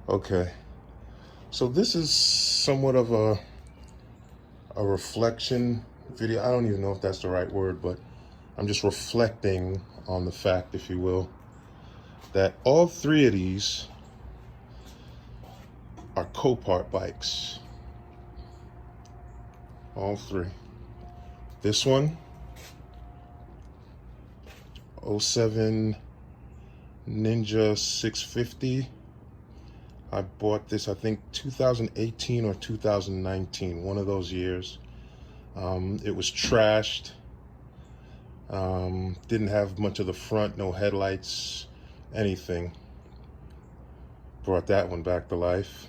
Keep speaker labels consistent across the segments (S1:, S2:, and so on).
S1: Okay, so this is somewhat of a reflection video. I don't even know if that's the right word, but I'm just reflecting on the fact, if you will, that all three of these are Copart bikes. All three. This one, 07 Ninja 650. I bought this, I think 2018 or 2019, one of those years. It was trashed. Didn't have much of the front, no headlights, anything. Brought that one back to life.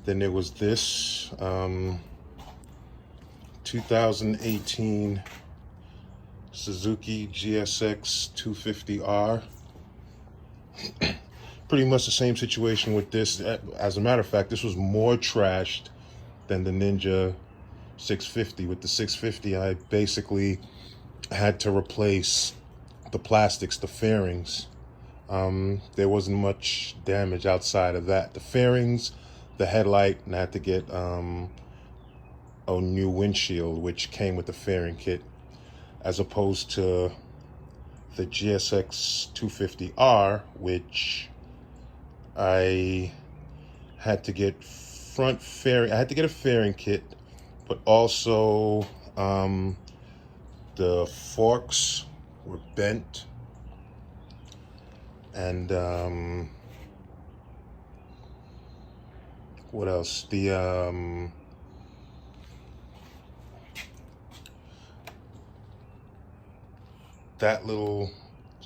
S1: Then there was this 2018 Suzuki GSX 250R. Pretty much the same situation with this. As a matter of fact, this was more trashed than the Ninja 650. With the 650, I basically had to replace the plastics, the fairings. There wasn't much damage outside of that. The fairings, the headlight, and I had to get a new windshield, which came with the fairing kit, as opposed to the GSX 250R, which I had to get front fairing. I had to get a fairing kit, but also the forks were bent, and what else? The that little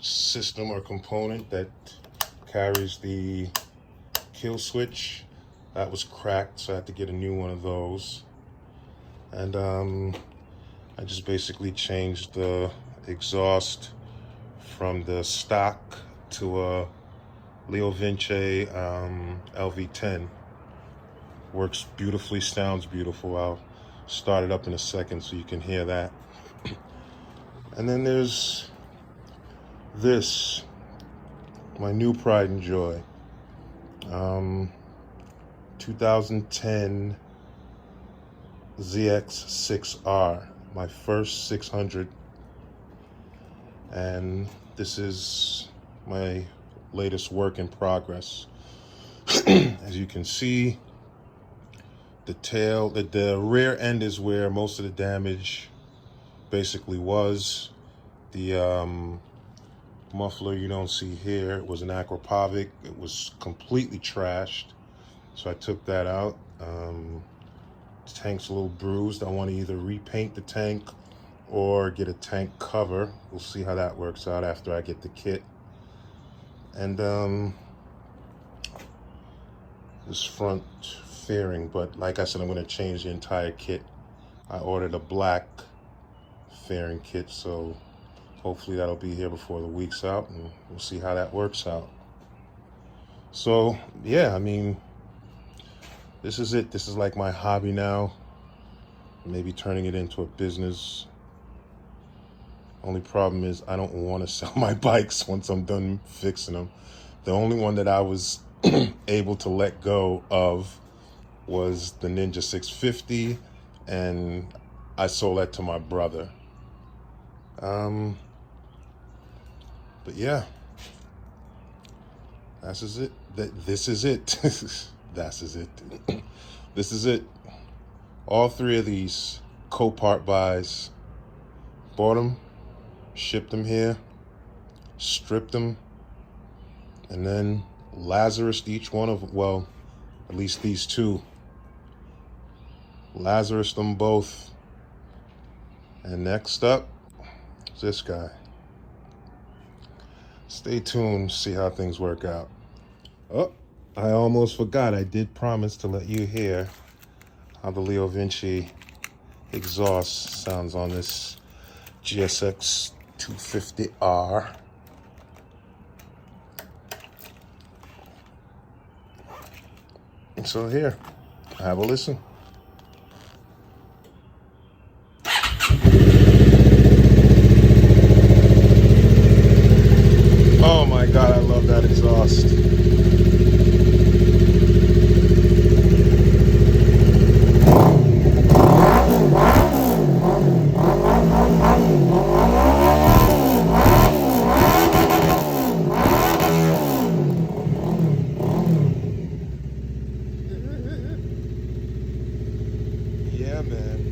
S1: system or component that carries the kill switch, that was cracked, so I had to get a new one of those. And I just basically changed the exhaust from the stock to a Leo Vinci LV10. Works beautifully, sounds beautiful. I'll start it up in a second so you can hear that. And then there's this, my new pride and joy. 2010 ZX6R, my first 600. And this is my latest work in progress. As you can see, the tail, the rear end is where most of the damage basically was. The muffler you don't see here, it was an Aquapovic. It was completely trashed, so I took that out. The tank's a little bruised. I want to either repaint the tank or get a tank cover. We'll see how that works out after I get the kit. And this front fairing, but like I said, I'm going to change the entire kit. I ordered a black fairing kit, so hopefully that'll be here before the week's out, and we'll see how that works out. So yeah, I mean, this is it. This is like my hobby now. Maybe turning it into a business. Only problem is I don't want to sell my bikes once I'm done fixing them. The only one that I was able to let go of was the Ninja 650, and I sold that to my brother. But yeah, this is it. This is it. This is it. This is it. All three of these Copart buys. Bought them, shipped them here, stripped them, and then Lazarus each one of, well, at least these two. Lazarus them both. And next up is this guy. Stay tuned, see how things work out. Oh, I almost forgot. I did promise to let you hear how the Leo Vinci exhaust sounds on this GSX 250R. And so here, have a listen. Oh my God, I love that exhaust. Yeah, man.